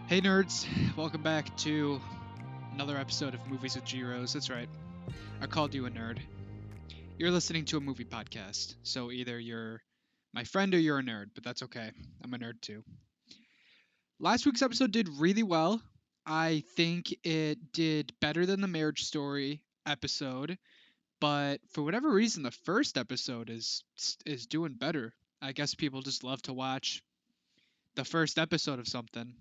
Hey nerds, welcome back to another episode of Movies with Giros. That's right, I called you a nerd. You're listening to a movie podcast, so either you're my friend or you're a nerd, but that's okay. I'm a nerd too. Last week's episode did really well. I think it did better than the Marriage Story episode, but for whatever reason, the first episode is doing better. I guess people just love to watch the first episode of something.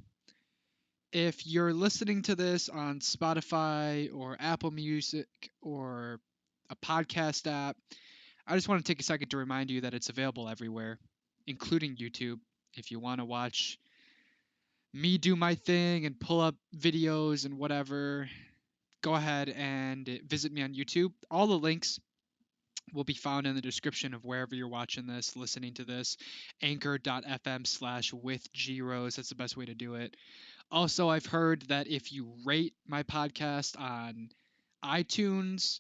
If you're listening to this on Spotify or Apple Music or a podcast app, I just want to take a second to remind you that it's available everywhere, including YouTube. If you want to watch me do my thing and pull up videos and whatever, go ahead and visit me on YouTube. All the links will be found in the description of wherever you're watching this, listening to this. Anchor.fm/with That's the best way to do it. Also, I've heard that if you rate my podcast on iTunes,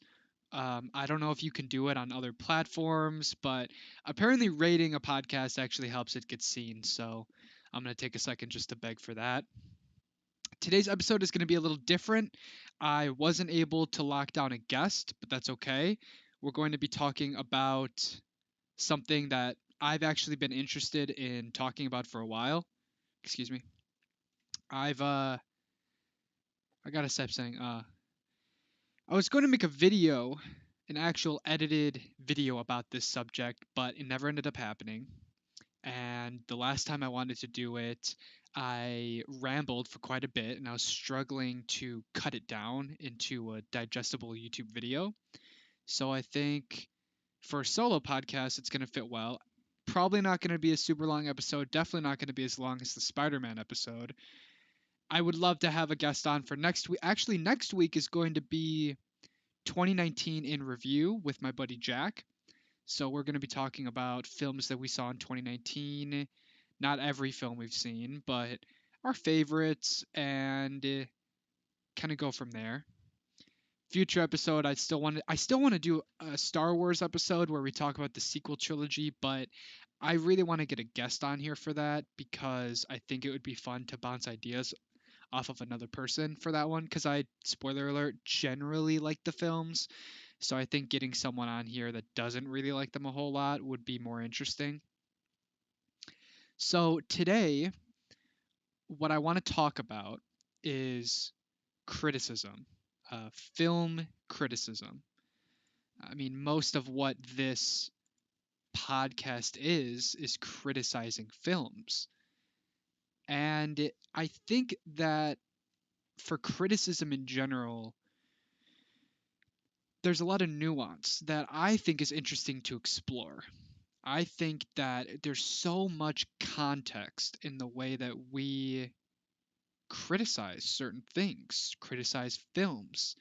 I don't know if you can do it on other platforms, but apparently rating a podcast actually helps it get seen. So I'm going to take a second just to beg for that. Today's episode is going to be a little different. I wasn't able to lock down a guest, but that's okay. We're going to be talking about something that I've actually been interested in talking about for a while. Excuse me. I've I gotta stop saying I was going to make a video, an actual edited video about this subject, but it never ended up happening. And the last time I wanted to do it, I rambled for quite a bit and I was struggling to cut it down into a digestible YouTube video. So I think for a solo podcast, it's going to fit well. Probably not going to be a super long episode, definitely not going to be as long as the Spider Man episode. I would love to have a guest on for next week. Actually, next week is going to be 2019 in review with my buddy Jack. So we're going to be talking about films that we saw in 2019. Not every film we've seen, but our favorites and kind of go from there. Future episode, I still want to do a Star Wars episode where we talk about the sequel trilogy, but I really want to get a guest on here for that because I think it would be fun to bounce ideas off of another person for that one because I, spoiler alert, generally like the films. So I think getting someone on here that doesn't really like them a whole lot would be more interesting. So today, what I want to talk about is criticism, film criticism. I mean, most of what this podcast is criticizing films. And I think that for criticism in general, there's a lot of nuance that I think is interesting to explore. I think that there's so much context in the way that we criticize certain things, criticize films.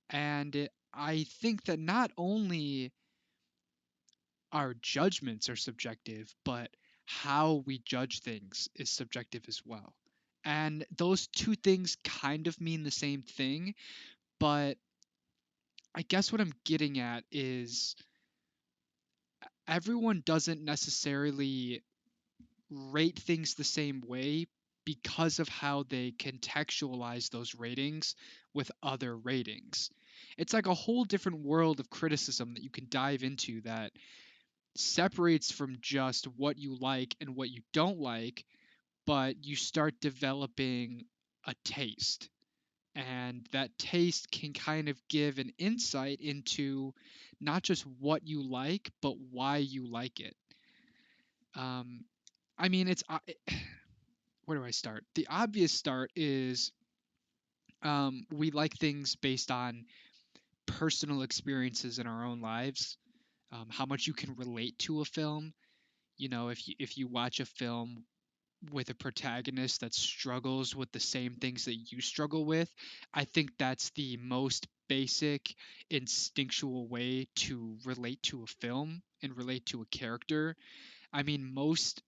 And I think that not only our judgments are subjective, but how we judge things is subjective as well. And those two things kind of mean the same thing, but I guess what I'm getting at is everyone doesn't necessarily rate things the same way because of how they contextualize those ratings with other ratings. It's like a whole different world of criticism that you can dive into that separates from just what you like and what you don't like, but you start developing a taste. And that taste can kind of give an insight into not just what you like, but why you like it. Um, I mean, where do I start? The obvious start is we like things based on personal experiences in our own lives, how much you can relate to a film. You know, if you watch a film with a protagonist that struggles with the same things that you struggle with, I think that's the most basic instinctual way to relate to a film and relate to a character. I mean, most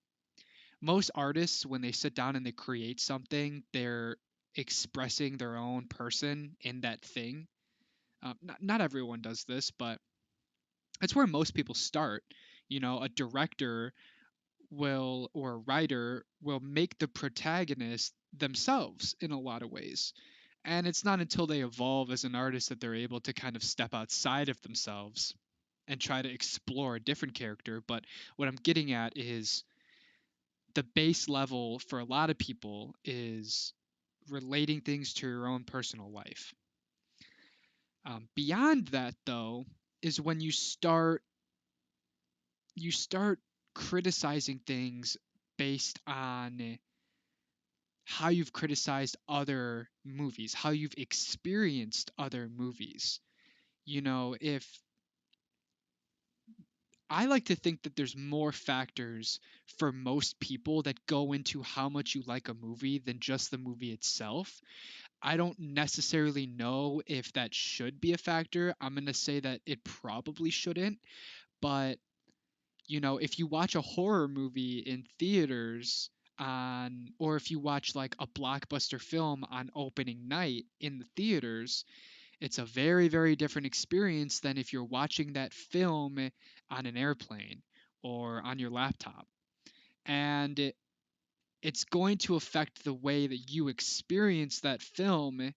artists when they sit down and they create something, they're expressing their own person in that thing. Not everyone does this, but that's where most people start. You know, a director will, or a writer will make the protagonist themselves in a lot of ways. And it's not until they evolve as an artist that they're able to kind of step outside of themselves and try to explore a different character. But what I'm getting at is the base level for a lot of people is relating things to your own personal life. Beyond that, though, is when you start criticizing things based on how you've criticized other movies, how you've experienced other movies. If I like to think that there's more factors for most people that go into how much you like a movie than just the movie itself. I don't necessarily know if that should be a factor. I'm going to say that it probably shouldn't, but if you watch a horror movie in theaters or if you watch like a blockbuster film on opening night in the theaters, it's a very, very different experience than if you're watching that film on an airplane or on your laptop. And it's going to affect the way that you experience that film.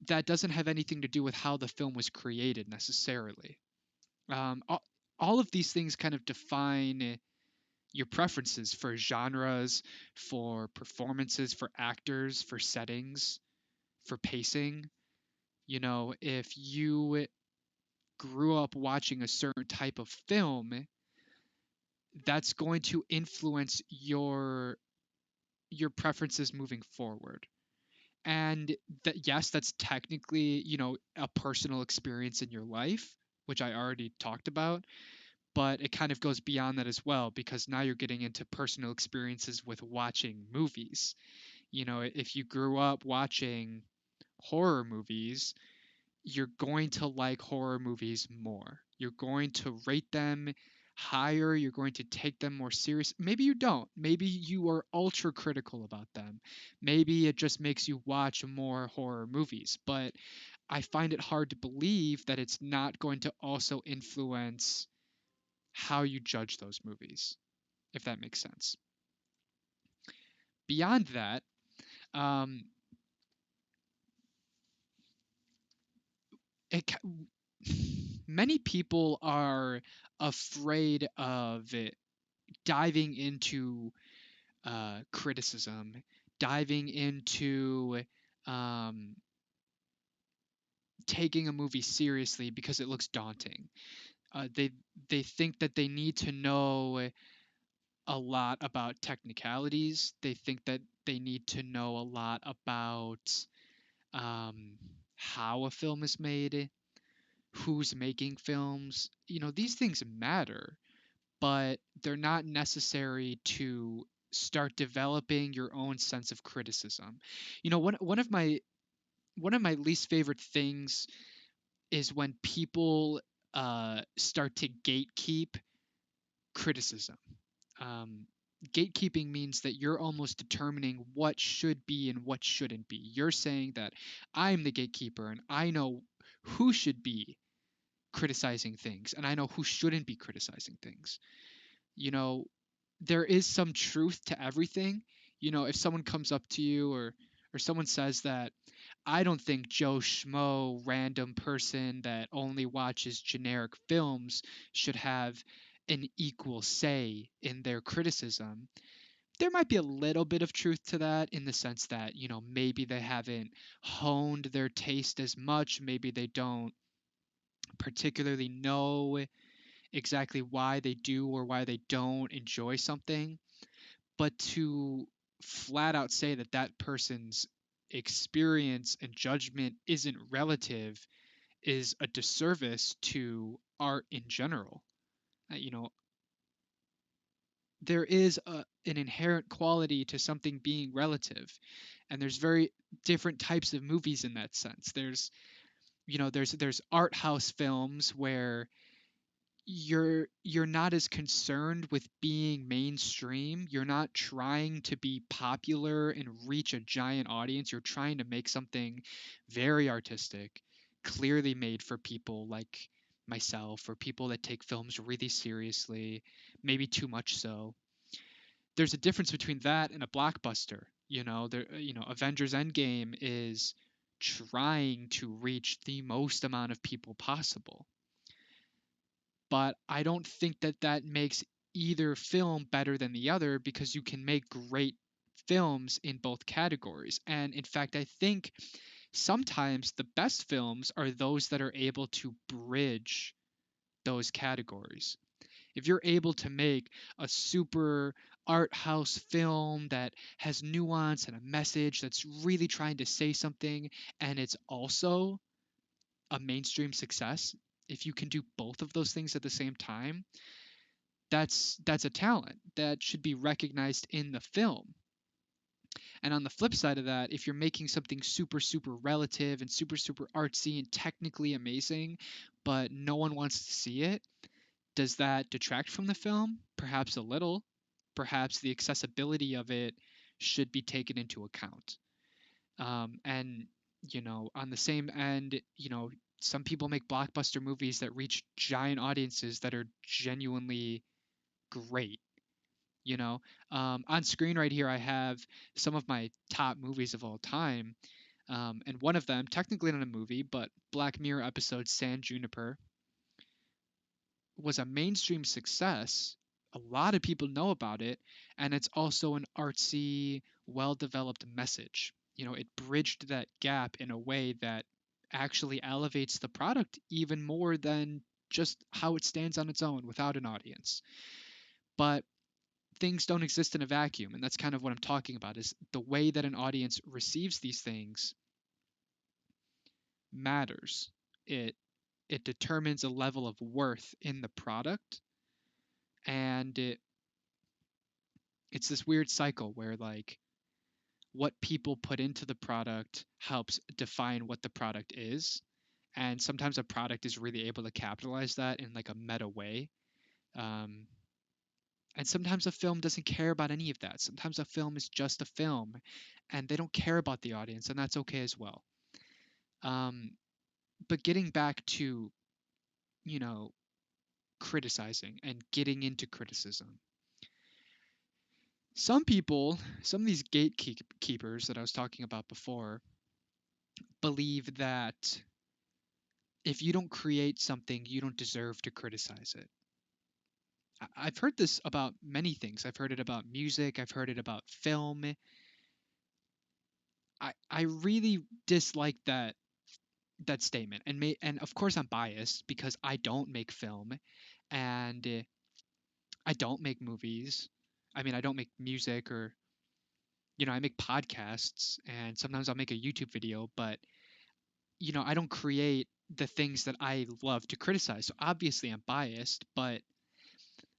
That doesn't have anything to do with how the film was created necessarily. All of these things kind of define your preferences for genres, for performances, for actors, for settings, for pacing. If you grew up watching a certain type of film, that's going to influence your preferences moving forward. And that, yes, that's technically, a personal experience in your life, which I already talked about, but it kind of goes beyond that as well because now you're getting into personal experiences with watching movies. If you grew up watching horror movies, you're going to like horror movies more. You're going to rate them higher. You're going to take them more serious. Maybe you don't. Maybe you are ultra critical about them. Maybe it just makes you watch more horror movies. But I find it hard to believe that it's not going to also influence how you judge those movies, if that makes sense. Beyond that, um, it, many people are afraid of diving into criticism, diving into um, taking a movie seriously because it looks daunting. They think that they need to know a lot about technicalities. They think that they need to know a lot about um, how a film is made, who's making films. These things matter, but they're not necessary to start developing your own sense of criticism. One of my least favorite things is when people start to gatekeep criticism. Um, Gatekeeping means that you're almost determining what should be and what shouldn't be. You're saying that I'm the gatekeeper and I know who should be criticizing things and I know who shouldn't be criticizing things. You know, there is some truth to everything. If someone comes up to you or someone says that I don't think Joe Schmo, random person that only watches generic films, should have an equal say in their criticism. There might be a little bit of truth to that in the sense that, maybe they haven't honed their taste as much. Maybe they don't particularly know exactly why they do or why they don't enjoy something. But to flat out say that that person's experience and judgment isn't relative is a disservice to art in general. Uh, you know, there is an inherent quality to something being relative, and there's very different types of movies in that sense. There's art house films where you're not as concerned with being mainstream. You're not trying to be popular and reach a giant audience. You're trying to make something very artistic, clearly made for people like myself or people that take films really seriously. maybe too much so. There's a difference between that and a blockbuster. Avengers Endgame is trying to reach the most amount of people possible. But I don't think that that makes either film better than the other, because you can make great films in both categories. And in fact, I think sometimes the best films are those that are able to bridge those categories. If you're able to make a super art house film that has nuance and a message that's really trying to say something, and it's also a mainstream success, if you can do both of those things at the same time, that's a talent that should be recognized in the film. And on the flip side of that, if you're making something super, super relative and super, super artsy and technically amazing, but no one wants to see it, does that detract from the film? Perhaps a little. Perhaps the accessibility of it should be taken into account. And, on the same end, some people make blockbuster movies that reach giant audiences that are genuinely great. You know, on screen right here, I have some of my top movies of all time. And one of them, technically not a movie, but Black Mirror episode San Juniper, was a mainstream success. A lot of people know about it, and it's also an artsy, well developed message. It bridged that gap in a way that actually elevates the product even more than just how it stands on its own without an audience. But things don't exist in a vacuum, and that's kind of what I'm talking about, is the way that an audience receives these things matters. It determines a level of worth in the product, and it's this weird cycle where, like, what people put into the product helps define what the product is. And sometimes a product is really able to capitalize that in like a meta way. um, and sometimes a film doesn't care about any of that. Sometimes a film is just a film and they don't care about the audience, and that's okay as well. um, but getting back to, you know criticizing and getting into criticism, some of these gatekeepers that I was talking about before, believe that if you don't create something, you don't deserve to criticize it. Have heard this about many things. I've heard it about music. I've heard it about film. I really dislike that statement, and of course I'm biased because I don't make film, and I don't make movies. I mean, I don't make music, or I make podcasts, and sometimes I'll make a YouTube video, but I don't create the things that I love to criticize. So obviously I'm biased, but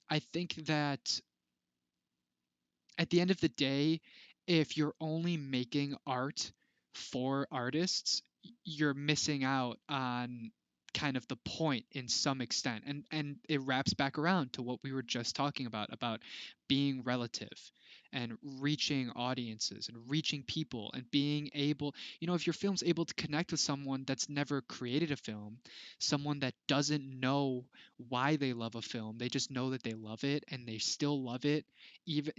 I think that at the end of the day, if you're only making art for artists, you're missing out on kind of the point in some extent. And it wraps back around to what we were just talking about being relative and reaching audiences and reaching people and being able, if your film's able to connect with someone that's never created a film, someone that doesn't know why they love a film, they just know that they love it and they still love it, even,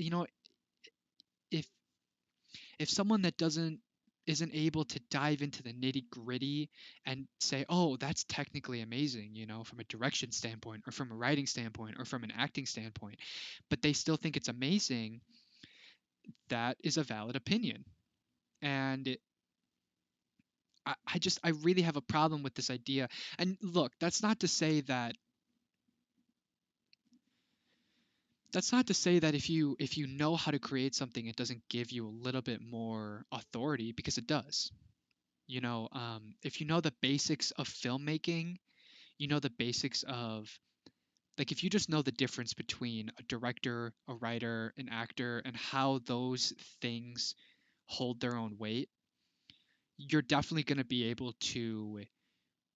if someone that doesn't isn't able to dive into the nitty gritty and say, oh, that's technically amazing, from a direction standpoint or from a writing standpoint or from an acting standpoint, but they still think it's amazing, that is a valid opinion. And I really have a problem with this idea. And look, that's not to say that if you know how to create something, it doesn't give you a little bit more authority, because it does. If you know the basics of filmmaking, you know the basics of, like, if you just know the difference between a director, a writer, an actor, and how those things hold their own weight, you're definitely going to be able to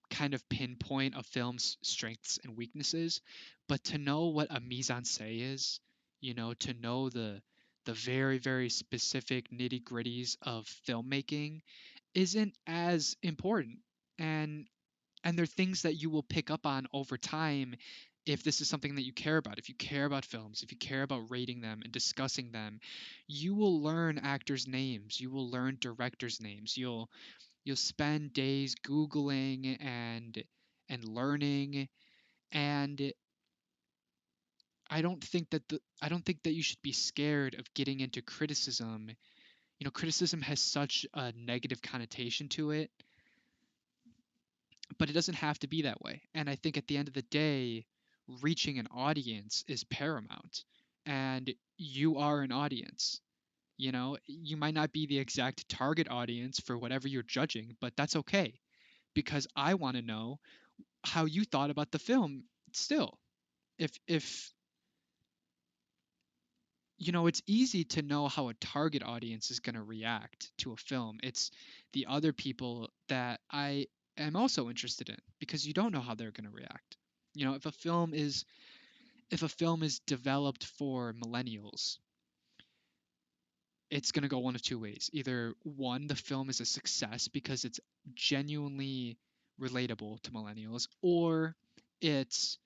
kind of pinpoint a film's strengths and weaknesses. But to know what a mise-en-scène is, to know the very, very specific nitty-gritties of filmmaking isn't as important. And they're things that you will pick up on over time if this is something that you care about, if you care about films, if you care about rating them and discussing them, you will learn actors' names, you will learn directors' names, you'll spend days googling and learning. And I don't think that you should be scared of getting into criticism. You know, criticism has such a negative connotation to it, but it doesn't have to be that way. And I think at the end of the day, reaching an audience is paramount. And you are an audience. You know, you might not be the exact target audience for whatever you're judging, but that's okay because I want to know how you thought about the film still. If you know, it's easy to know how a target audience is going to react to a film. It's the other people that I am also interested in because you don't know how they're going to react. You know, if a film is developed for millennials, it's going to go one of two ways. Either one, the film is a success because it's genuinely relatable to millennials, or it's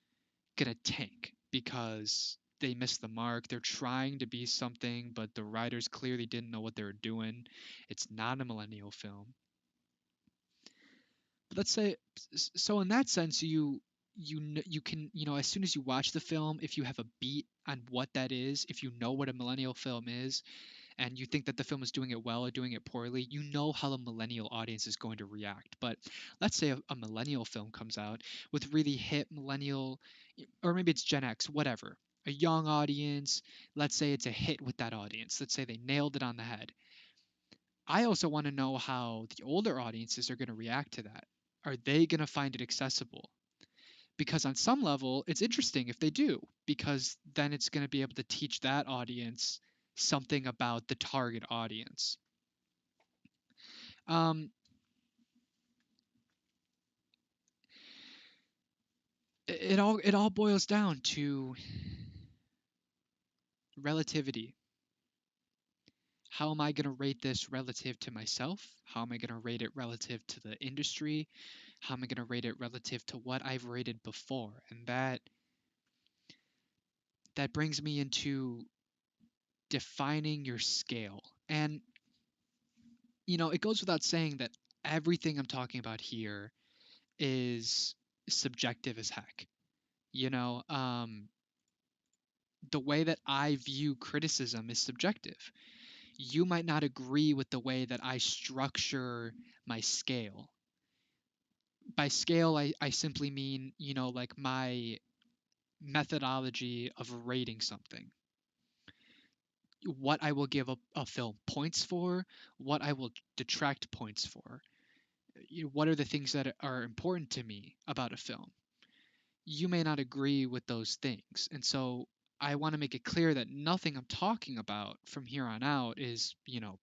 going to tank because they missed the mark. They're trying to be something, but the writers clearly didn't know what they were doing. It's not a millennial film. But let's say, so in that sense, you can, you know, as soon as you watch the film, if you have a beat on what that is, if you know what a millennial film is, and you think that the film is doing it well or doing it poorly, you know how the millennial audience is going to react. But let's say a millennial film comes out with really hit millennial, or maybe it's Gen X, whatever, a young audience. Let's say it's a hit with that audience. Let's say they nailed it on the head. I also want to know how the older audiences are going to react to that. Are they going to find it accessible? Because on some level, it's interesting if they do, because then it's going to be able to teach that audience something about the target audience. Um, it all boils down to relativity. How am I going to rate this relative to myself? How am I going to rate it relative to the industry? How am I going to rate it relative to what I've rated before? And that brings me into defining your scale. And you know, it goes without saying that everything I'm talking about here is subjective as heck. You know, the way that I view criticism is subjective. You might not agree with the way that I structure my scale. By scale, I simply mean, you know, like my methodology of rating something. What I will give a film points for, what I will detract points for. You know, what are the things that are important to me about a film? You may not agree with those things. And so I want to make it clear that nothing I'm talking about from here on out is, you know,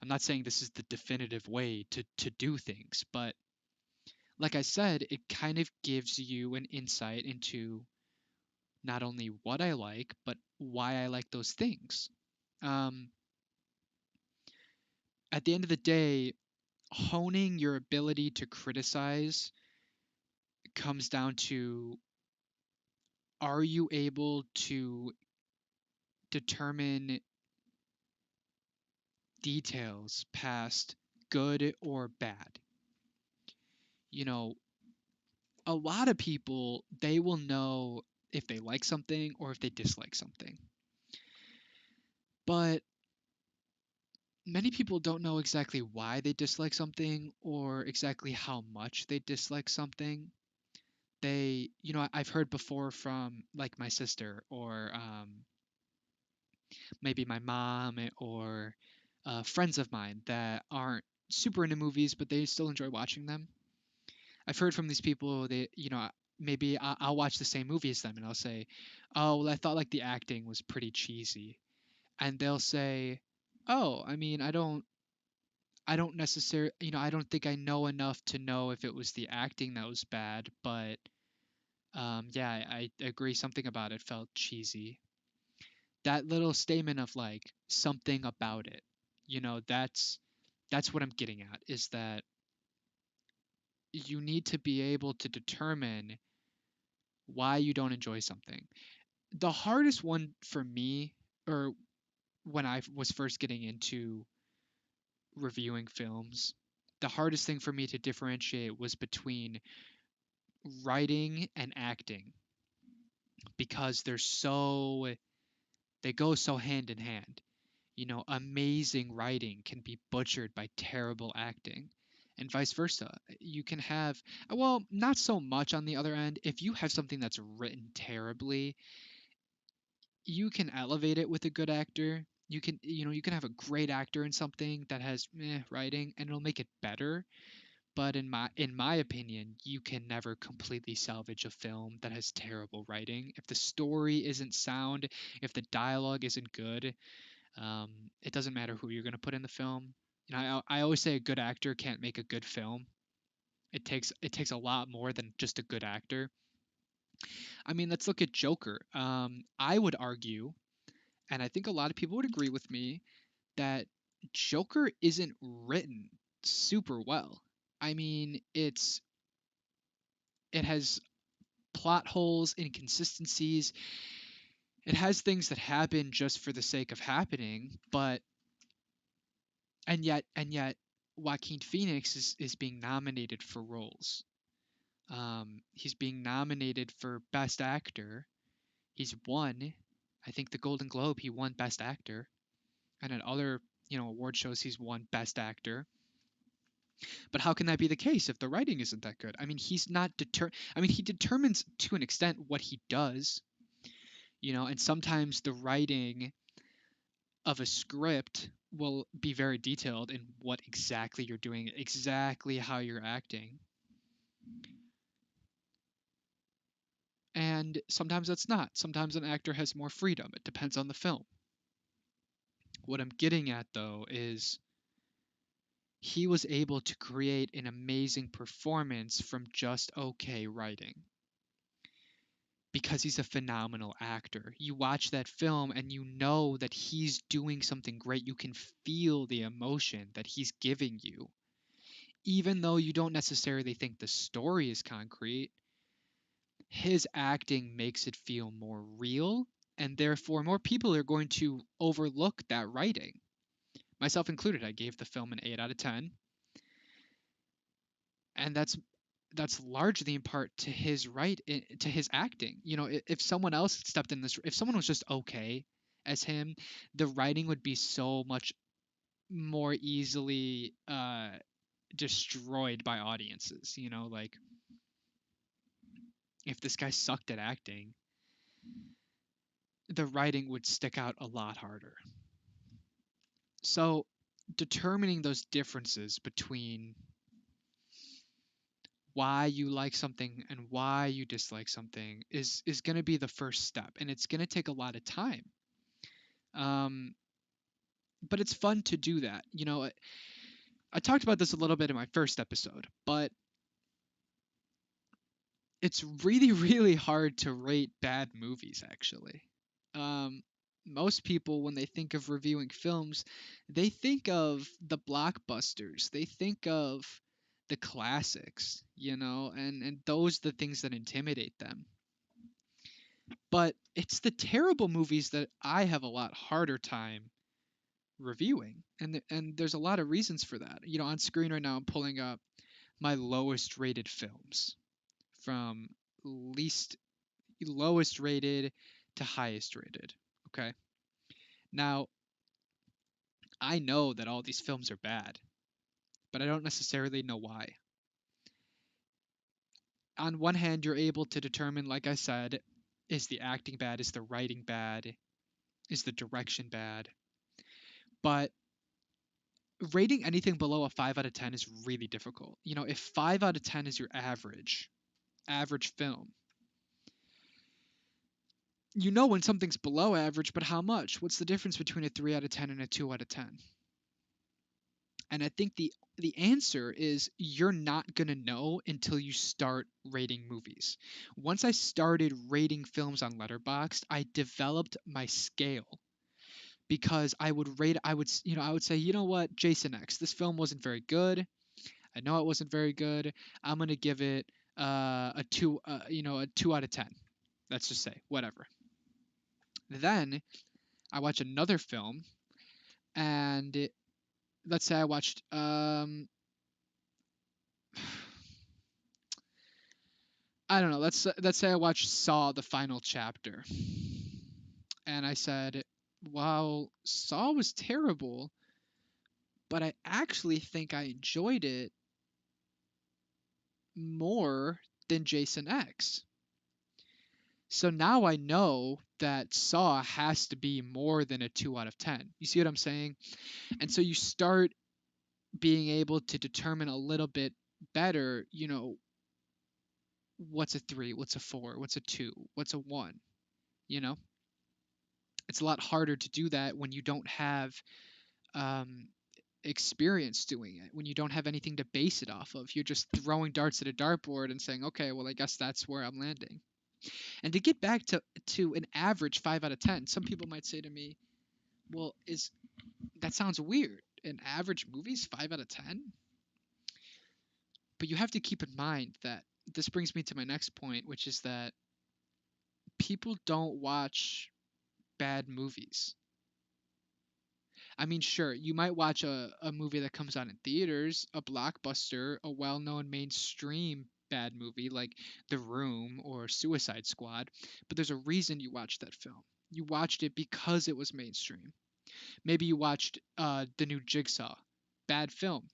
I'm not saying this is the definitive way to do things, but like I said, it kind of gives you an insight into not only what I like, but why I like those things. Um, at the end of the day, honing your ability to criticize comes down to, are you able to determine details past good or bad? You know, a lot of people, they will know if they like something or if they dislike something. But many people don't know exactly why they dislike something or exactly how much they dislike something. They, you know, I've heard before from like my sister or maybe my mom or friends of mine that aren't super into movies, but they still enjoy watching them. I've heard from these people, they, you know, maybe I'll watch the same movie as them and I'll say, oh, well, I thought like the acting was pretty cheesy. And they'll say, oh, I mean, I don't necessarily, you know, I don't think I know enough to know if it was the acting that was bad, but yeah, I agree. Something about it felt cheesy. That little statement of like something about it, you know, that's what I'm getting at, is that you need to be able to determine why you don't enjoy something. The hardest one for me, or when I was first getting into reviewing films, the hardest thing for me to differentiate was between writing and acting, because they go so hand in hand. Amazing writing can be butchered by terrible acting, and vice versa. You can have, well, not so much on the other end. If you have something that's written terribly, you can elevate it with a good actor. You can have a great actor in something that has writing, and it'll make it better. But in my opinion, you can never completely salvage a film that has terrible writing. If the story isn't sound, if the dialogue isn't good, it doesn't matter who you're going to put in the film. I always say a good actor can't make a good film. It takes a lot more than just a good actor. I mean, let's look at Joker. I would argue, and I think a lot of people would agree with me, that Joker isn't written super well. I mean, it has plot holes, inconsistencies. It has things that happen just for the sake of happening, but and yet Joaquin Phoenix is being nominated for roles. He's being nominated for Best Actor. He's won, I think the Golden Globe. He won Best Actor, and at other award shows he's won Best Actor. But how can that be the case if the writing isn't that good? I mean, he's not deter. I mean, he determines to an extent what he does, and sometimes the writing of a script will be very detailed in what exactly you're doing, exactly how you're acting. And sometimes that's not. Sometimes an actor has more freedom. It depends on the film. What I'm getting at, though, is he was able to create an amazing performance from just okay writing because he's a phenomenal actor. You watch that film and you know that he's doing something great. You can feel the emotion that he's giving you. Even though you don't necessarily think the story is concrete, his acting makes it feel more real, and therefore more people are going to overlook that writing. Myself included, I gave the film an 8 out of 10, and that's largely in part to his to his acting. If someone else stepped in this, if someone was just okay as him, the writing would be so much more easily destroyed by audiences. Like, if this guy sucked at acting, the writing would stick out a lot harder. So, determining those differences between why you like something and why you dislike something is going to be the first step, and it's going to take a lot of time. Um, but it's fun to do that. I talked about this a little bit in my first episode, but it's really, really hard to rate bad movies, actually. Um, Most people, when they think of reviewing films, they think of the blockbusters, they think of the classics, and those are the things that intimidate them. But it's the terrible movies that I have a lot harder time reviewing, and there's a lot of reasons for that. On screen right now, I'm pulling up my lowest rated films from least lowest rated to highest rated. Okay. Now, I know that all these films are bad, but I don't necessarily know why. On one hand, you're able to determine, like I said, is the acting bad? Is the writing bad? Is the direction bad? But rating anything below a 5 out of 10 is really difficult. If 5 out of 10 is your average film, when something's below average, but how much? What's the difference between a 3 out of 10 and a 2 out of 10? And I think the answer is you're not going to know until you start rating movies. Once I started rating films on Letterboxd, I developed my scale because I would say, what, Jason X, this film wasn't very good. I know it wasn't very good. I'm going to give it a two, a 2 out of 10. Let's just say whatever. Then I watch another film, and let's say I watched I don't know. Let's say I watched Saw the final chapter, and I said, "Wow, Saw was terrible, but I actually think I enjoyed it more than Jason X." So now I know that Saw has to be more than a 2 out of 10. You see what I'm saying? And so you start being able to determine a little bit better, what's a 3, what's a 4, what's a 2, what's a 1, you know? It's a lot harder to do that when you don't have um, experience doing it, when you don't have anything to base it off of. You're just throwing darts at a dartboard and saying, okay, well, I guess that's where I'm landing. And to get back to an average 5 out of 10, some people might say to me, well, is that sounds weird. An average movie's 5 out of 10? But you have to keep in mind that this brings me to my next point, which is that people don't watch bad movies. I mean, sure, you might watch a movie that comes out in theaters, a blockbuster, a well known mainstream bad movie like The Room or Suicide Squad, but there's a reason you watched that film. You watched it because it was mainstream. Maybe you watched the new Jigsaw, bad film,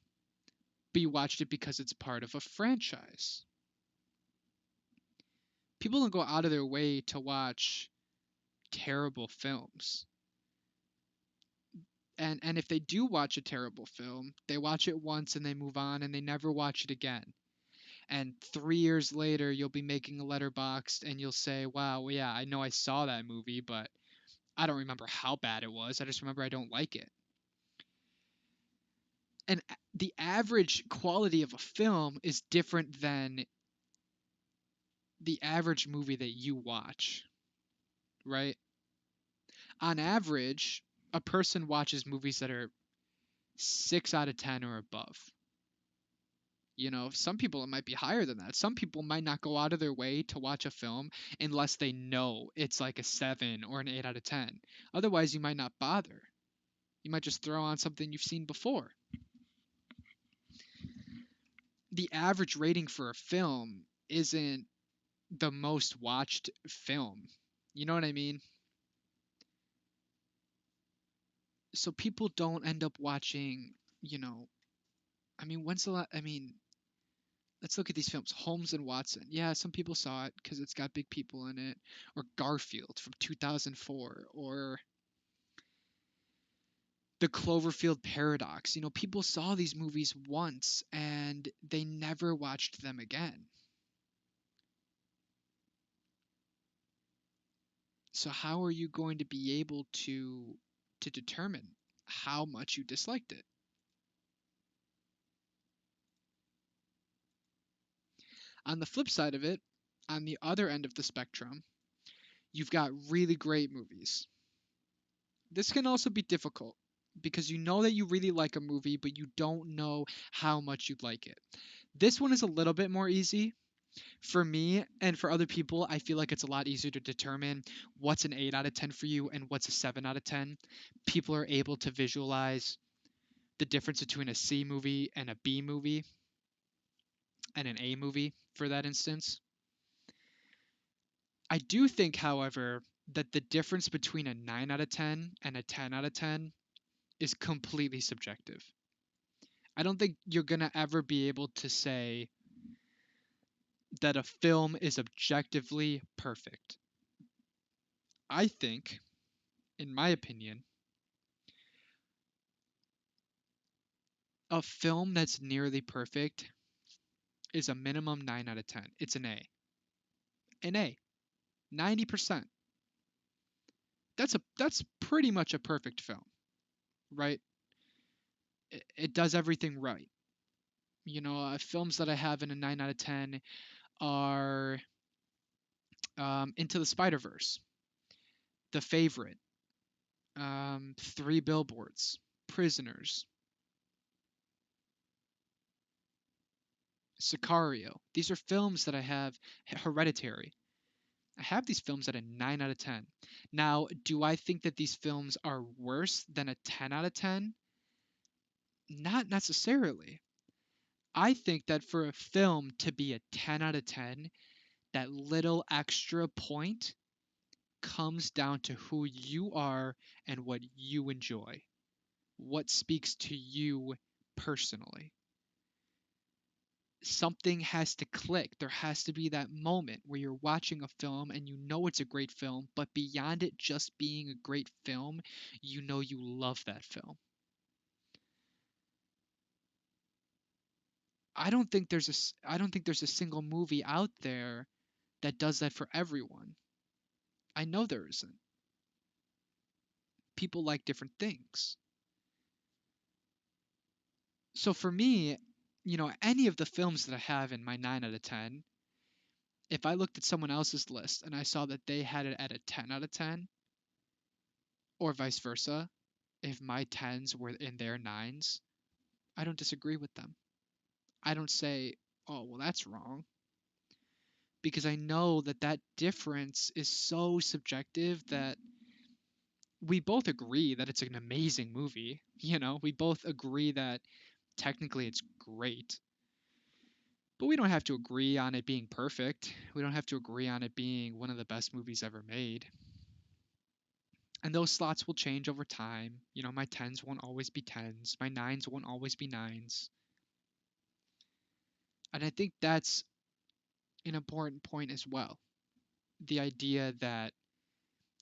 but you watched it because it's part of a franchise. People don't go out of their way to watch terrible films. And if they do watch a terrible film, they watch it once and they move on and they never watch it again. And 3 years later, you'll be making a letterbox and you'll say, wow, well, yeah, I know I saw that movie, but I don't remember how bad it was. I just remember I don't like it. And the average quality of a film is different than the average movie that you watch, right? On average, a person watches movies that are 6 out of 10 or above. Some people it might be higher than that. Some people might not go out of their way to watch a film unless they know it's like a 7 or an 8 out of 10. Otherwise, you might not bother. You might just throw on something you've seen before. The average rating for a film isn't the most watched film. You know what I mean? So people don't end up watching, you know, I mean, when's the last, I mean, let's look at these films. Holmes and Watson. Yeah, some people saw it because it's got big people in it. Or Garfield from 2004. Or The Cloverfield Paradox. People saw these movies once and they never watched them again. So how are you going to be able to determine how much you disliked it? On the flip side of it, on the other end of the spectrum, you've got really great movies. This can also be difficult because you know that you really like a movie, but you don't know how much you'd like it. This one is a little bit more easy. For me and for other people, I feel like it's a lot easier to determine what's an 8 out of 10 for you and what's a 7 out of 10. People are able to visualize the difference between a C movie and a B movie and an A movie, for that instance. I do think, however, that the difference between a 9 out of 10 and a 10 out of 10 is completely subjective. I don't think you're going to ever be able to say that a film is objectively perfect. I think, in my opinion, a film that's nearly perfect is a minimum 9 out of 10. It's an A. An A. 90%. That's pretty much a perfect film, right? It does everything right. Films that I have in a 9 out of 10 are Into the Spider-Verse, The Favorite, Three Billboards, Prisoners, Sicario. These are films that I have. Hereditary. I have these films at a 9 out of 10. Now, do I think that these films are worse than a 10 out of 10? Not necessarily. I think that for a film to be a 10 out of 10, that little extra point comes down to who you are and what you enjoy, what speaks to you personally. Something has to click. There has to be that moment where you're watching a film and you know it's a great film, but beyond it just being a great film, you know you love that film. I don't think there's a single movie out there that does that for everyone. I know there isn't. People like different things. So for me, any of the films that I have in my 9 out of 10, if I looked at someone else's list and I saw that they had it at a 10 out of 10, or vice versa, if my 10s were in their 9s, I don't disagree with them. I don't say, oh, well, that's wrong. Because I know that that difference is so subjective that we both agree that it's an amazing movie. We both agree that technically it's great. But we don't have to agree on it being perfect. We don't have to agree on it being one of the best movies ever made. And those slots will change over time. My 10s won't always be 10s. My 9s won't always be 9s. And I think that's an important point as well. The idea that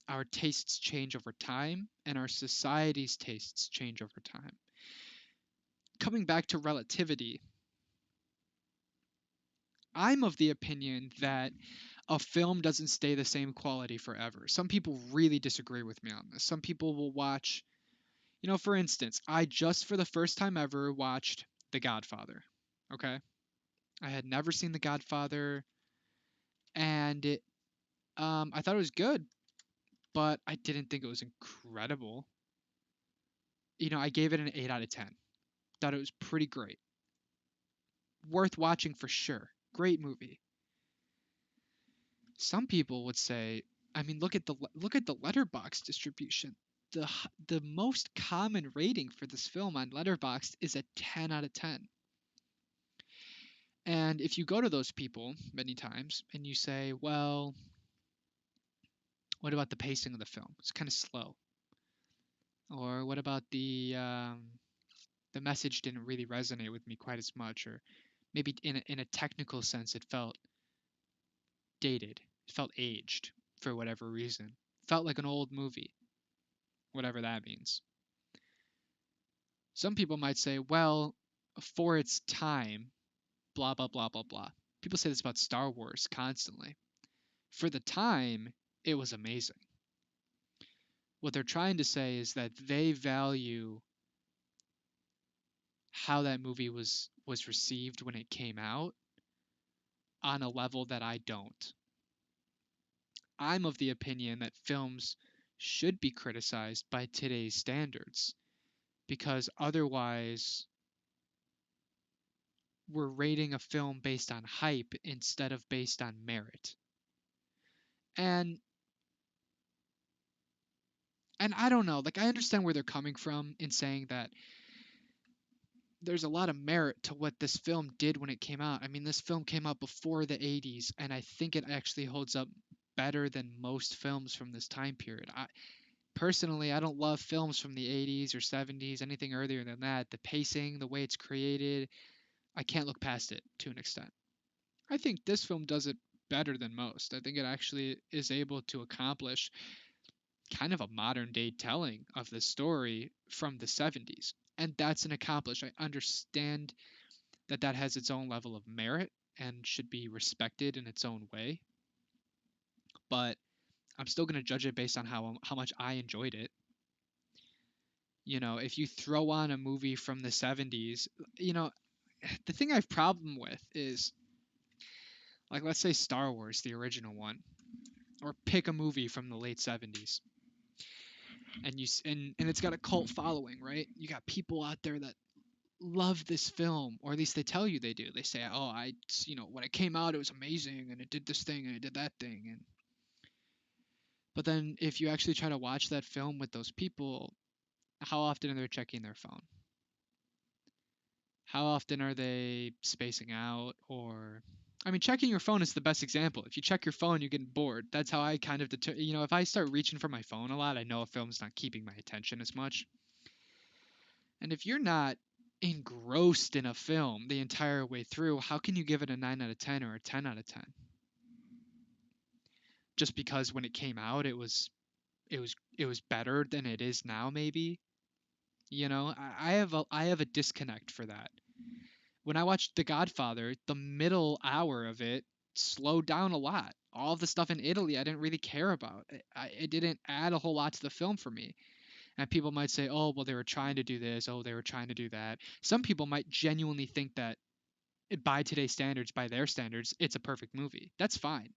our tastes change over time and our society's tastes change over time. Coming back to relativity, I'm of the opinion that a film doesn't stay the same quality forever. Some people really disagree with me on this. Some people will watch, for instance, I just for the first time ever watched The Godfather. Okay? I had never seen The Godfather, and I thought it was good, but I didn't think it was incredible. I gave it an 8 out of 10. Thought it was pretty great. Worth watching for sure. Great movie. Some people would say, I mean, look at the Letterboxd distribution. The most common rating for this film on Letterboxd is a 10 out of 10. And if you go to those people many times and you say, well, what about the pacing of the film? It's kind of slow. Or what about the message didn't really resonate with me quite as much, or maybe in a technical sense it felt dated, it felt aged for whatever reason, felt like an old movie, whatever that means. Some people might say, well, for its time, blah blah blah blah blah. People say this about Star Wars constantly. For the time, it was amazing. What they're trying to say is that they value how that movie was received when it came out on a level that I don't. I'm of the opinion that films should be criticized by today's standards because otherwise we're rating a film based on hype instead of based on merit. And and I don't know, like I understand where they're coming from in saying that there's a lot of merit to what this film did when it came out. I mean, this film came out before the 80s and I think it actually holds up better than most films from this time period. Personally, I don't love films from the 80s or 70s, anything earlier than that. The pacing, the way it's created, I can't look past it to an extent. I think this film does it better than most. I think it actually is able to accomplish kind of a modern day telling of the story from the 70s. And that's an accomplishment. I understand that that has its own level of merit and should be respected in its own way. But I'm still going to judge it based on how much I enjoyed it. If you throw on a movie from the 70s, the thing I have problem with is like let's say Star Wars, the original one, or pick a movie from the late 70s. And it's got a cult following, right? You got people out there that love this film, or at least they tell you they do. They say, "Oh, when it came out, it was amazing, and it did this thing, and it did that thing." And but then if you actually try to watch that film with those people, how often are they checking their phone? How often are they spacing out? Or I mean, checking your phone is the best example. If you check your phone, you're getting bored. That's how I kind of if I start reaching for my phone a lot, I know a film's not keeping my attention as much. And if you're not engrossed in a film the entire way through, how can you give it a 9 out of 10 or a 10 out of 10? Just because when it came out it was better than it is now, maybe. I have a disconnect for that. When I watched The Godfather, the middle hour of it slowed down a lot. All of the stuff in Italy I didn't really care about. It didn't add a whole lot to the film for me. And people might say, oh, well, they were trying to do this. Oh, they were trying to do that. Some people might genuinely think that by today's standards, by their standards, it's a perfect movie. That's fine.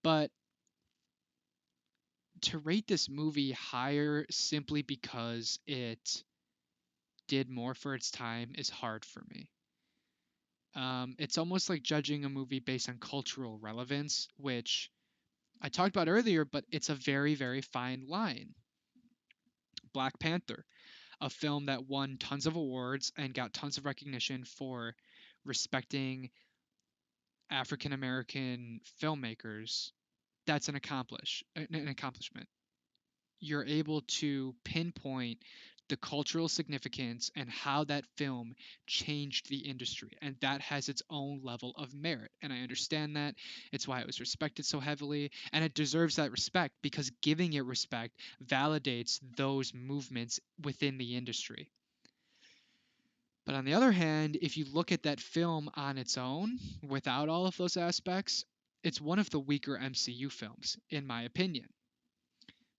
But to rate this movie higher simply because it did more for its time is hard for me. It's almost like judging a movie based on cultural relevance, which I talked about earlier, but it's a very, very fine line. Black Panther, a film that won tons of awards and got tons of recognition for respecting African American filmmakers. That's an accomplishment. You're able to pinpoint the cultural significance and how that film changed the industry. And that has its own level of merit. And I understand that. It's why it was respected so heavily. And it deserves that respect because giving it respect validates those movements within the industry. But on the other hand, if you look at that film on its own, without all of those aspects, it's one of the weaker MCU films, in my opinion.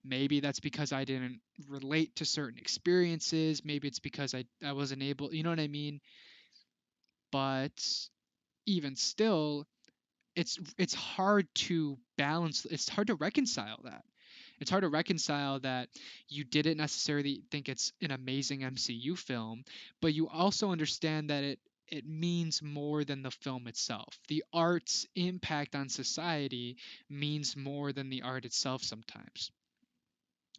Maybe that's because I didn't relate to certain experiences. Maybe it's because I wasn't able, you know what I mean? But even still, it's hard to balance, it's hard to reconcile that. It's hard to reconcile that you didn't necessarily think it's an amazing MCU film, but you also understand that it means more than the film itself. The art's impact on society means more than the art itself sometimes.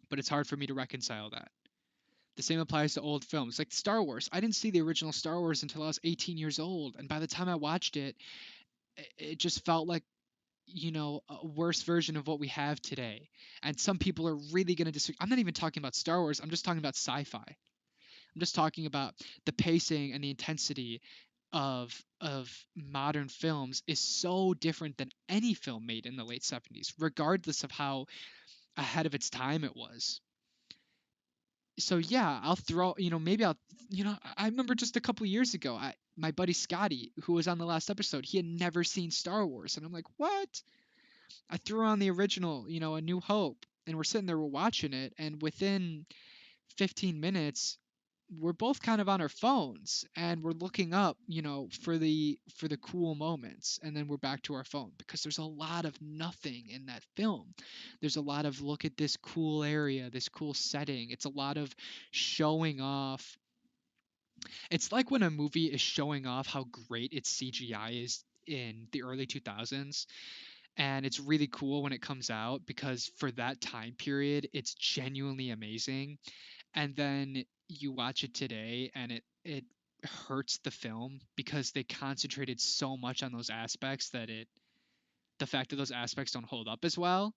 But it's hard for me to reconcile that. The same applies to old films, like Star Wars. I didn't see the original Star Wars until I was 18 years old, and by the time I watched it, it just felt like a worse version of what we have today. And some people are really going to disagree. I'm not even talking about Star Wars. I'm just talking about sci-fi. I'm just talking about the pacing and the intensity of modern films is so different than any film made in the late 70s, regardless of how ahead of its time it was. So yeah, I'll throw, maybe I remember just a couple years ago, my buddy Scotty, who was on the last episode, he had never seen Star Wars, and I'm like, what? I threw on the original, A New Hope, and we're sitting there, we're watching it, and within 15 minutes, we're both kind of on our phones and we're looking up, for the cool moments, and then we're back to our phone because there's a lot of nothing in that film. There's a lot of look at this cool area, this cool setting. It's a lot of showing off. It's like when a movie is showing off how great its CGI is in the early 2000s, and it's really cool when it comes out because for that time period it's genuinely amazing, and then you watch it today and it hurts the film because they concentrated so much on those aspects that the fact that those aspects don't hold up as well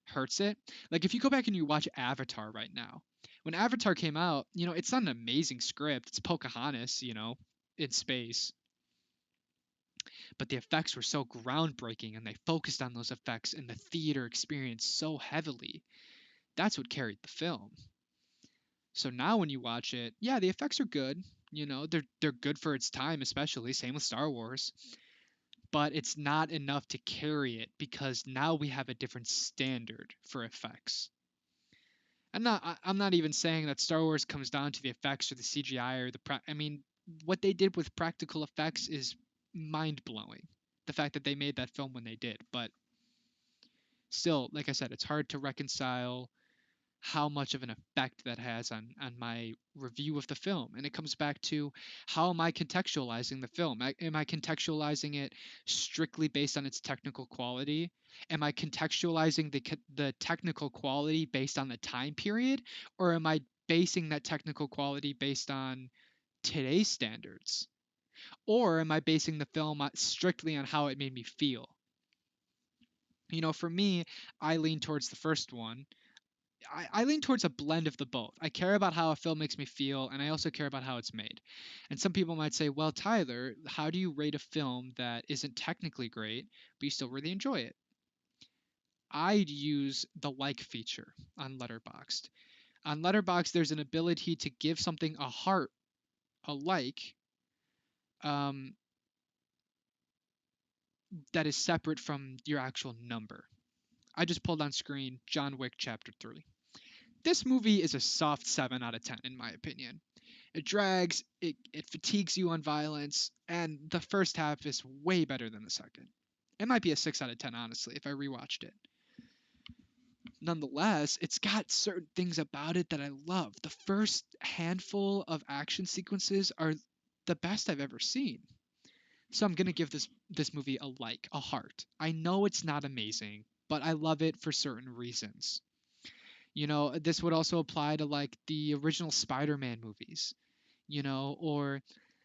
hurts it. Like if you go back and you watch Avatar right now, when Avatar came out, it's not an amazing script, it's Pocahontas, in space, but the effects were so groundbreaking and they focused on those effects in the theater experience so heavily. That's what carried the film. So now when you watch it, yeah, the effects are good. They're good for its time, especially. Same with Star Wars. But it's not enough to carry it because now we have a different standard for effects. I'm not even saying that Star Wars comes down to the effects or the CGI or I mean, what they did with practical effects is mind blowing. The fact that they made that film when they did, but still, like I said, it's hard to reconcile how much of an effect that has on my review of the film. And it comes back to, how am I contextualizing the film? Am I contextualizing it strictly based on its technical quality? Am I contextualizing the technical quality based on the time period? Or am I basing that technical quality based on today's standards? Or am I basing the film strictly on how it made me feel? For me, I lean towards the first one. I lean towards a blend of the both. I care about how a film makes me feel, and I also care about how it's made. And some people might say, well, Tyler, how do you rate a film that isn't technically great, but you still really enjoy it? I'd use the like feature on Letterboxd. On Letterboxd, there's an ability to give something a heart, a like, um, that is separate from your actual number. I just pulled on screen John Wick Chapter 3. This movie is a soft 7 out of 10, in my opinion. It drags, it fatigues you on violence, and the first half is way better than the second. It might be a 6 out of 10, honestly, if I rewatched it. Nonetheless, it's got certain things about it that I love. The first handful of action sequences are the best I've ever seen. So I'm gonna give this movie a like, a heart. I know it's not amazing, but I love it for certain reasons. This would also apply to like the original Spider-Man movies, or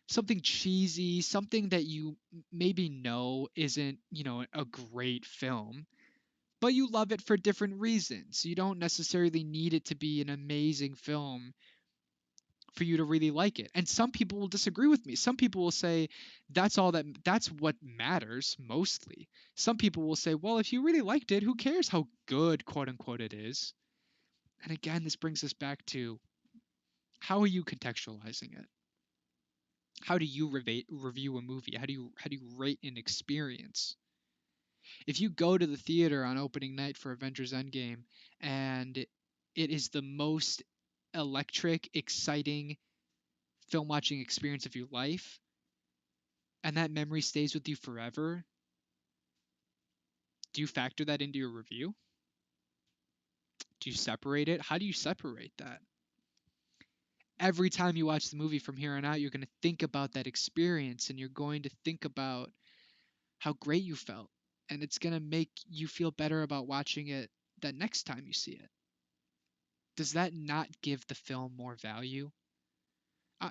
something cheesy, something that you maybe know isn't, a great film, but you love it for different reasons. You don't necessarily need it to be an amazing film for you to really like it. And some people will disagree with me. Some people will say that's what matters mostly. Some people will say, well, if you really liked it, who cares how good, quote unquote, it is? And again, this brings us back to, how are you contextualizing it? How do you review a movie? How do you rate an experience? If you go to the theater on opening night for Avengers Endgame and it is the most electric, exciting film watching experience of your life, and that memory stays with you forever, do you factor that into your review? Do you separate it? How do you separate that? Every time you watch the movie from here on out, you're going to think about that experience, and you're going to think about how great you felt. And it's going to make you feel better about watching it that next time you see it. Does that not give the film more value?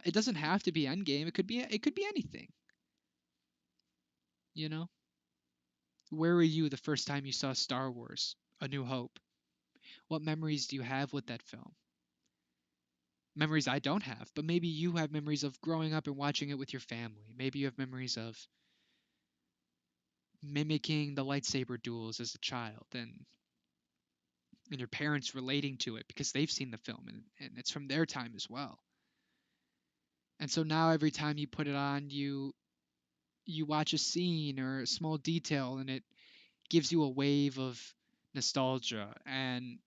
It doesn't have to be Endgame. It could be anything. You know, where were you the first time you saw Star Wars: A New Hope? What memories do you have with that film? Memories I don't have, but maybe you have memories of growing up and watching it with your family. Maybe you have memories of mimicking the lightsaber duels as a child, and your parents relating to it because they've seen the film, and it's from their time as well. And so now every time you put it on, you watch a scene or a small detail, and it gives you a wave of nostalgia. And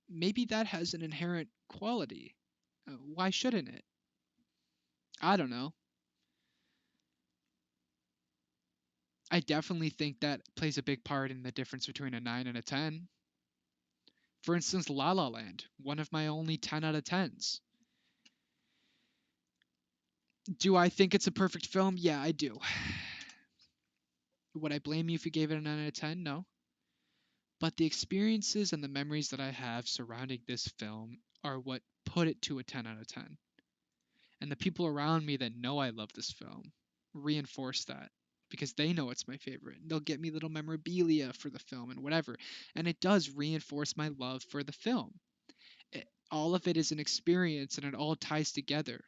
maybe that has an inherent quality. Why shouldn't it? I don't know. I definitely think that plays a big part in the difference between a 9 and a 10. For instance, La La Land, one of my only 10 out of 10s. Do I think it's a perfect film? Yeah, I do. Would I blame you if you gave it a 9 out of 10? No. But the experiences and the memories that I have surrounding this film are what put it to a 10 out of 10. And the people around me that know I love this film reinforce that because they know it's my favorite. They'll get me little memorabilia for the film and whatever. And it does reinforce my love for the film. All of it is an experience and it all ties together.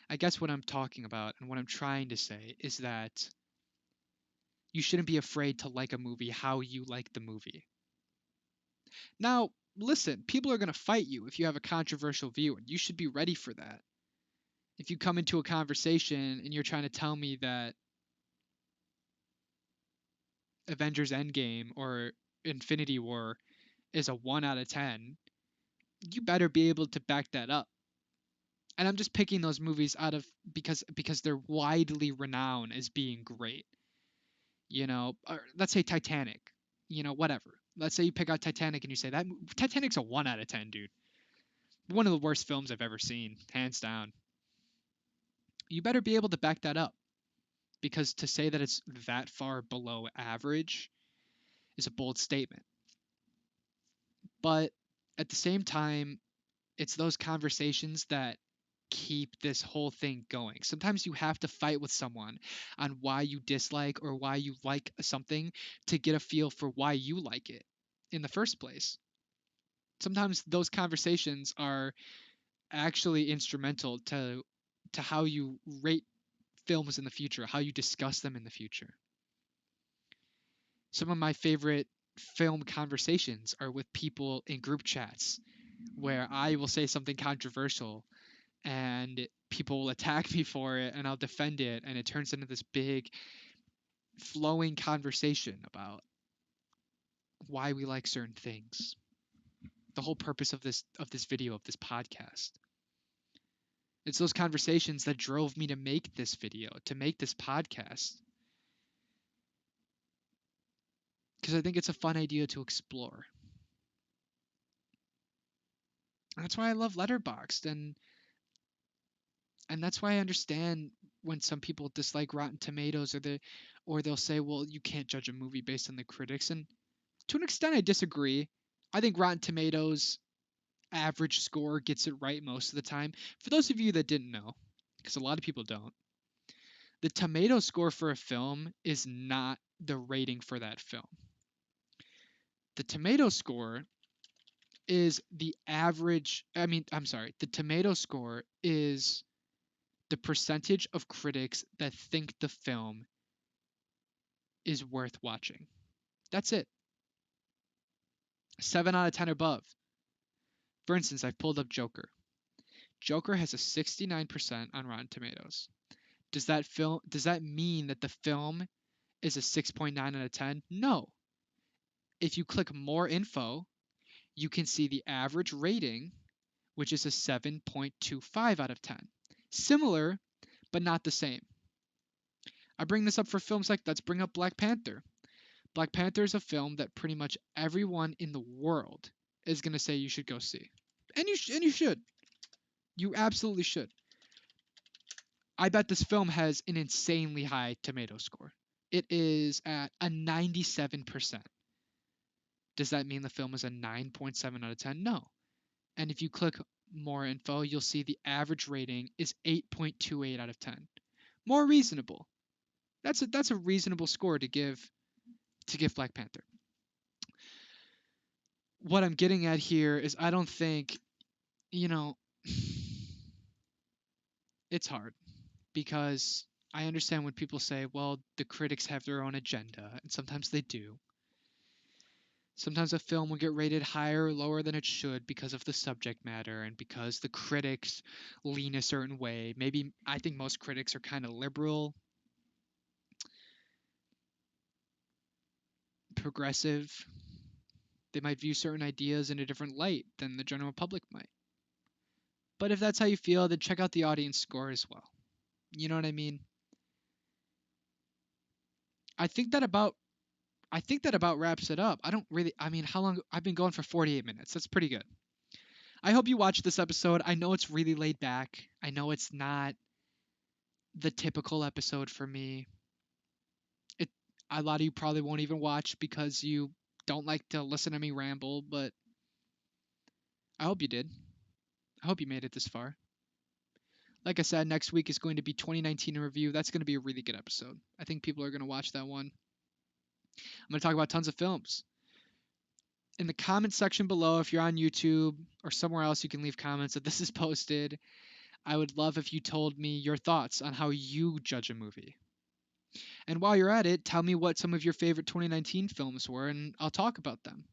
I guess what I'm talking about and what I'm trying to say is that you shouldn't be afraid to like a movie how you like the movie. Now, listen, people are going to fight you if you have a controversial view, and you should be ready for that. If you come into a conversation and you're trying to tell me that Avengers Endgame or Infinity War is a 1 out of 10, you better be able to back that up. And I'm just picking those movies out of because they're widely renowned as being great. Or let's say Titanic, whatever. let's say you pick out Titanic and you say that Titanic's a 1 out of 10, dude. One of the worst films I've ever seen, hands down. You better be able to back that up, because to say that it's that far below average is a bold statement. But at the same time, it's those conversations that keep this whole thing going. Sometimes you have to fight with someone on why you dislike or why you like something to get a feel for why you like it in the first place. Sometimes those conversations are actually instrumental to how you rate films in the future, how you discuss them in the future. Some of my favorite film conversations are with people in group chats where I will say something controversial and people will attack me for it and I'll defend it, and it turns into this big flowing conversation about why we like certain things. The whole purpose of this video, of this podcast. It's those conversations that drove me to make this video, to make this podcast. Because I think it's a fun idea to explore. And that's why I love Letterboxd, and that's why I understand when some people dislike Rotten Tomatoes, or they'll say, well, you can't judge a movie based on the critics. And to an extent, I disagree. I think Rotten Tomatoes average score gets it right most of the time. For those of you that didn't know, because a lot of people don't, the tomato score for a film is not the rating for that film. The tomato score is the average. The tomato score is the percentage of critics that think the film is worth watching. That's it. 7 out of 10 above. For instance, I've pulled up Joker. Joker has a 69% on Rotten Tomatoes. Does that mean that the film is a 6.9 out of 10? No. If you click more info, you can see the average rating, which is a 7.25 out of 10. Similar, but not the same. I bring this up for films like, let's bring up Black Panther. Black Panther is a film that pretty much everyone in the world is going to say you should go see. And you should. You absolutely should. I bet this film has an insanely high tomato score. It is at a 97%. Does that mean the film is a 9.7 out of 10? No. And if you click more info, you'll see the average rating is 8.28 out of 10. More reasonable. That's a reasonable score to give Black Panther. What I'm getting at here is I don't think, you know, it's hard, because I understand when people say, well, the critics have their own agenda, and sometimes they do. Sometimes a film will get rated higher or lower than it should because of the subject matter and because the critics lean a certain way. Maybe I think most critics are kind of liberal, progressive. They might view certain ideas in a different light than the general public might. But if that's how you feel, then check out the audience score as well. You know what I mean? I think that about wraps it up. How long? I've been going for 48 minutes. That's pretty good. I hope you watched this episode. I know it's really laid back. I know it's not the typical episode for me. It A lot of you probably won't even watch because you don't like to listen to me ramble, but I hope you did. I hope you made it this far. Like I said, next week is going to be 2019 in review. That's going to be a really good episode. I think people are going to watch that one. I'm going to talk about tons of films. In the comment section below, if you're on YouTube or somewhere else, you can leave comments that this is posted. I would love if you told me your thoughts on how you judge a movie. And while you're at it, tell me what some of your favorite 2019 films were, and I'll talk about them.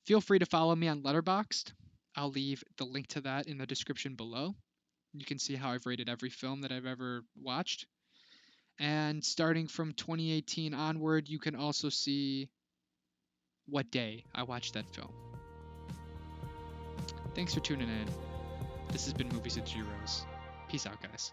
Feel free to follow me on Letterboxd. I'll leave the link to that in the description below. You can see how I've rated every film that I've ever watched. And starting from 2018 onward, you can also see what day I watched that film. Thanks for tuning in. This has been Movies with Zeros. Peace out, guys.